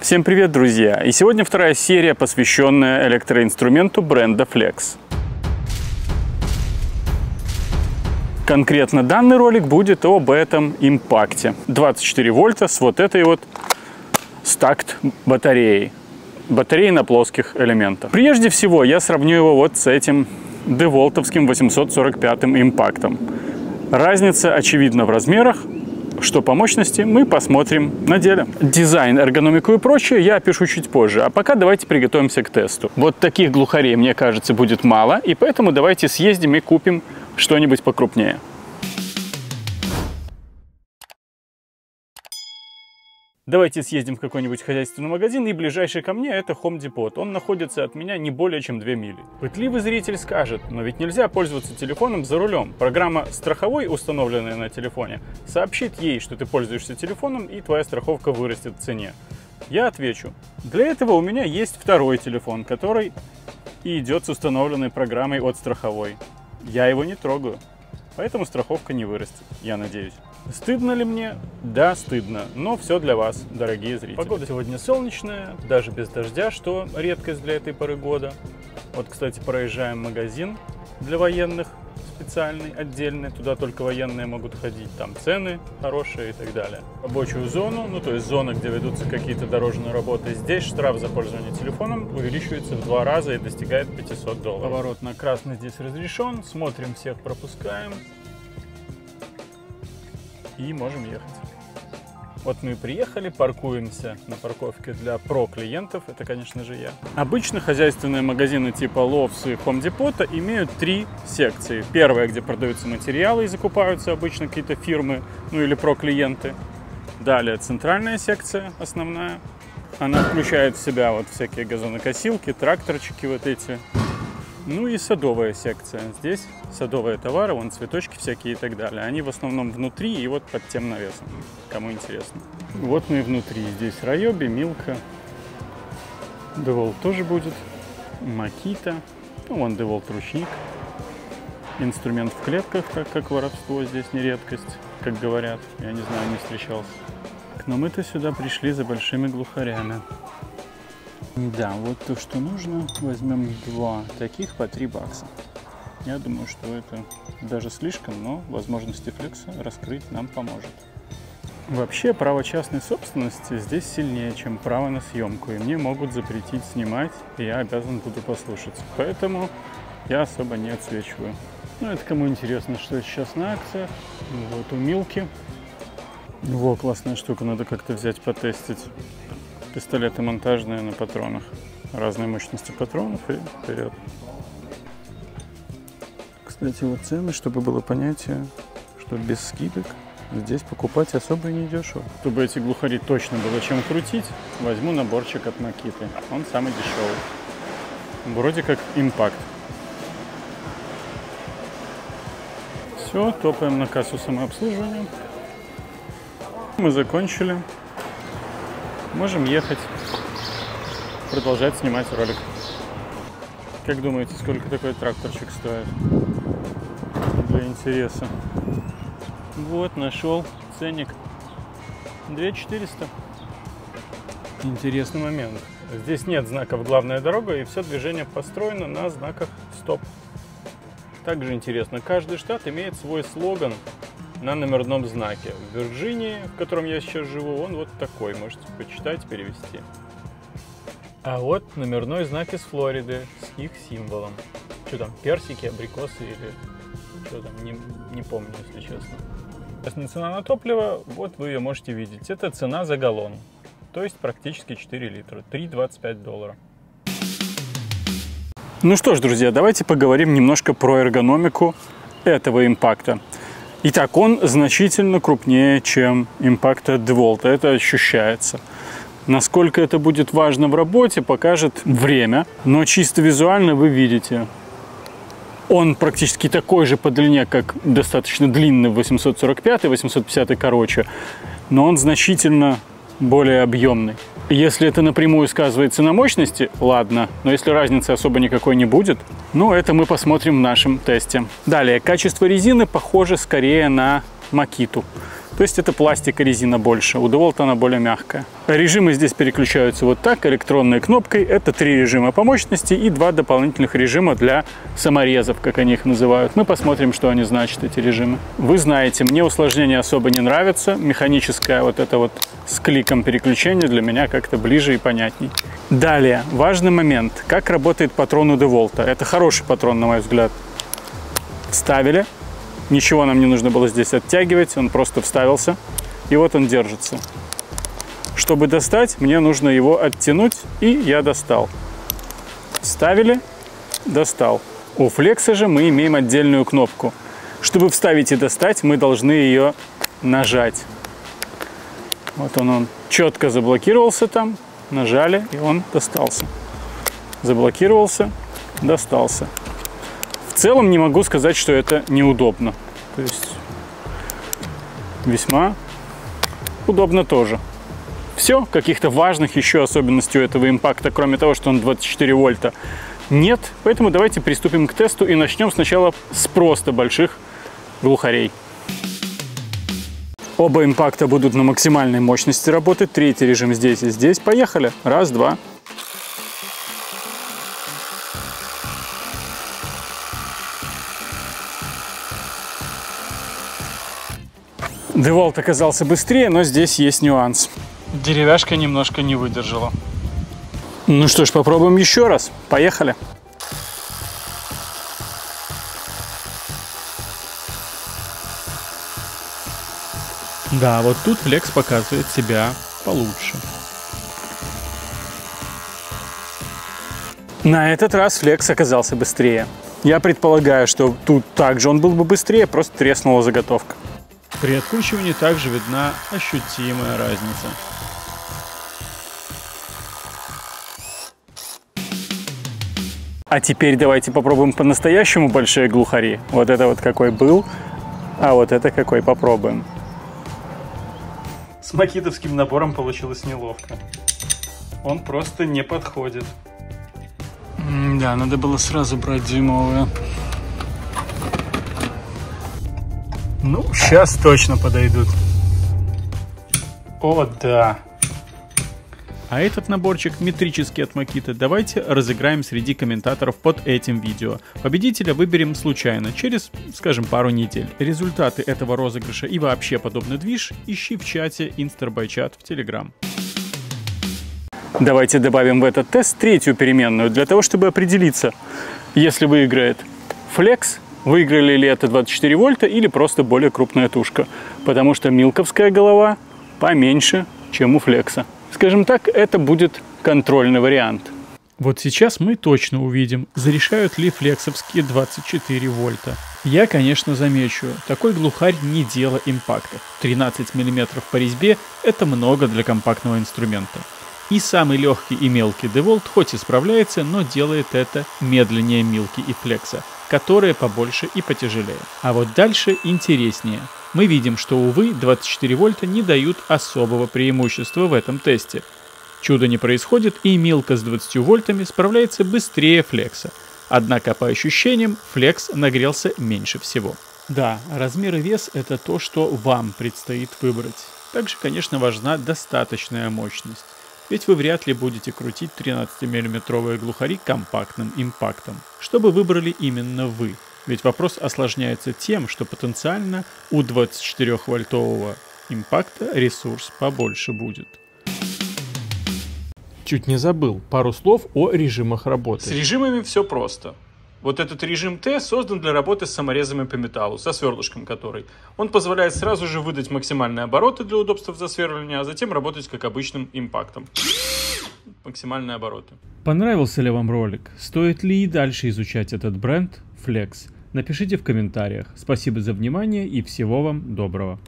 Всем привет, друзья! И сегодня вторая серия, посвященная электроинструменту бренда Flex. Конкретно данный ролик будет об этом импакте. 24 вольта с вот этой вот стакт батареей. Батареи на плоских элементах. Прежде всего я сравню его вот с этим деволтовским 845-м импактом. Разница очевидна в размерах. Что по мощности, мы посмотрим на деле. Дизайн, эргономику и прочее я опишу чуть позже. А пока давайте приготовимся к тесту. Вот таких глухарей, мне кажется, будет мало. И поэтому давайте съездим и купим что-нибудь покрупнее. Давайте съездим в какой-нибудь хозяйственный магазин, и ближайший ко мне это Home Depot. Он находится от меня не более чем 2 мили. Пытливый зритель скажет, но ведь нельзя пользоваться телефоном за рулем. Программа страховой, установленная на телефоне, сообщит ей, что ты пользуешься телефоном, и твоя страховка вырастет в цене. Я отвечу, для этого у меня есть второй телефон, который и идет с установленной программой от страховой. Я его не трогаю, поэтому страховка не вырастет, я надеюсь. Стыдно ли мне? Да, стыдно, но все для вас, дорогие зрители. Погода сегодня солнечная, даже без дождя, что редкость для этой поры года. Вот, кстати, проезжаем магазин для военных, специальный, отдельный, туда только военные могут ходить, там цены хорошие и так далее. Рабочую зону, ну то есть зона, где ведутся какие-то дорожные работы, здесь штраф за пользование телефоном увеличивается в 2 раза и достигает $500. Поворот на красный здесь разрешен, смотрим, всех пропускаем. И можем ехать. Вот мы и приехали, паркуемся на парковке для про-клиентов, это, конечно же, я. Обычно хозяйственные магазины типа Lowe's и Home Depot имеют 3 секции. Первая, где продаются материалы и закупаются обычно какие-то фирмы, ну или про-клиенты. Далее центральная секция, основная. Она включает в себя вот всякие газонокосилки, тракторчики вот эти. Ну и садовая секция. Здесь садовые товары, вон цветочки всякие и так далее. Они в основном внутри и вот под тем навесом, кому интересно. Вот мы и внутри. Здесь Ryobi, Milka, DeWalt тоже будет, Makita, ну вон DeWalt ручник. Инструмент в клетках, так как воровство здесь не редкость, как говорят. Я не знаю, не встречался. Но мы-то сюда пришли за большими глухарями. Да, вот то, что нужно, возьмем 2 таких по $3. Я думаю, что это даже слишком, но возможности Flex раскрыть нам поможет. Вообще, право частной собственности здесь сильнее, чем право на съемку, и мне могут запретить снимать, и я обязан буду послушаться. Поэтому я особо не отсвечиваю. Ну, это кому интересно, что сейчас на акциях. Вот у Милки. Во, классная штука, надо как-то взять, потестить. Пистолеты монтажные на патронах. Разной мощности патронов и вперед. Кстати, вот цены, чтобы было понятие, что без скидок здесь покупать особо и не дешево. Чтобы эти глухари точно было чем крутить, возьму наборчик от Makita. Он самый дешевый. Вроде как импакт. Все, топаем на кассу самообслуживания. Мы закончили. Можем ехать, продолжать снимать ролик. Как думаете, сколько такой тракторчик стоит? Для интереса. Вот, нашел ценник. 2400. Интересный момент. Здесь нет знаков «Главная дорога», и все движение построено на знаках «Стоп». Также интересно, каждый штат имеет свой слоган на номерном знаке. В Вирджинии, в котором я сейчас живу, он вот такой, можете почитать, перевести. А вот номерной знак из Флориды с их символом. Что там, персики, абрикосы или что там, не помню, если честно. Сейчас цена на топливо, вот вы ее можете видеть. Это цена за галлон, то есть практически 4 литра, $3,25. Ну что ж, друзья, давайте поговорим немножко про эргономику этого импакта. Итак, он значительно крупнее, чем импакт от DeWalt. Это ощущается. Насколько это будет важно в работе, покажет время. Но чисто визуально вы видите. Он практически такой же по длине, как достаточно длинный 845, 850 короче. Но он значительно более объемный. Если это напрямую сказывается на мощности, ладно. Но если разницы особо никакой не будет, ну, это мы посмотрим в нашем тесте. Далее, качество резины похоже скорее на Makita. То есть это пластик и резина больше, у DeWalt она более мягкая. Режимы здесь переключаются вот так, электронной кнопкой. Это 3 режима по мощности и 2 дополнительных режима для саморезов, как они их называют. Мы посмотрим, что они значат, эти режимы. Вы знаете, мне усложнения особо не нравятся. Механическое вот это вот с кликом переключение для меня как-то ближе и понятней. Далее, важный момент. Как работает патрон у DeWalt. Это хороший патрон, на мой взгляд. Вставили. Ничего нам не нужно было здесь оттягивать, он просто вставился, и вот он держится. Чтобы достать, мне нужно его оттянуть, и я достал. Вставили, достал. У флекса же мы имеем отдельную кнопку. Чтобы вставить и достать, мы должны ее нажать. Вот он четко заблокировался там, нажали, и он достался. Заблокировался, достался. В целом не могу сказать, что это неудобно. То есть весьма удобно тоже. Все, каких-то важных еще особенностей у этого импакта, кроме того, что он 24 вольта, нет. Поэтому давайте приступим к тесту и начнем сначала с просто больших глухарей. Оба импакта будут на максимальной мощности работать. Третий режим здесь и здесь. Поехали. Раз, два. DeWalt оказался быстрее, но здесь есть нюанс. Деревяшка немножко не выдержала. Ну что ж, попробуем еще раз. Поехали. Да, вот тут Flex показывает себя получше. На этот раз Flex оказался быстрее. Я предполагаю, что тут также он был бы быстрее, просто треснула заготовка. При откручивании также видна ощутимая разница. А теперь давайте попробуем по-настоящему большие глухари. Вот это вот какой был, а вот это какой попробуем. С макитовским набором получилось неловко. Он просто не подходит. Да, надо было сразу брать дюймовые. Ну, сейчас точно подойдут. О, да. А этот наборчик метрический от Makita давайте разыграем среди комментаторов под этим видео. Победителя выберем случайно, через, скажем, пару недель. Результаты этого розыгрыша и вообще подобный движ ищи в чате InsterByChat в Telegram. Давайте добавим в этот тест третью переменную, для того, чтобы определиться, если выиграет Flex, выиграли ли это 24 вольта или просто более крупная тушка. Потому что милковская голова поменьше, чем у Флекса. Скажем так, это будет контрольный вариант. Вот сейчас мы точно увидим, зарешают ли флексовские 24 вольта. Я, конечно, замечу, такой глухарь не дело импактов. 13 мм по резьбе – это много для компактного инструмента. И самый легкий и мелкий DeWalt хоть и справляется, но делает это медленнее Milky и Flex, которые побольше и потяжелее. А вот дальше интереснее. Мы видим, что, увы, 24 вольта не дают особого преимущества в этом тесте. Чудо не происходит, и Milky с 20 вольтами справляется быстрее Flex. Однако по ощущениям Flex нагрелся меньше всего. Да, размер и вес – это то, что вам предстоит выбрать. Также, конечно, важна достаточная мощность. Ведь вы вряд ли будете крутить 13-мм глухари компактным импактом. Что бы выбрали именно вы? Ведь вопрос осложняется тем, что потенциально у 24-вольтового импакта ресурс побольше будет. Чуть не забыл пару слов о режимах работы. С режимами все просто. Вот этот режим T создан для работы с саморезами по металлу, со сверлышком который. Он позволяет сразу же выдать максимальные обороты для удобства в засверливании, а затем работать как обычным импактом. Максимальные обороты. Понравился ли вам ролик? Стоит ли и дальше изучать этот бренд Flex? Напишите в комментариях. Спасибо за внимание и всего вам доброго.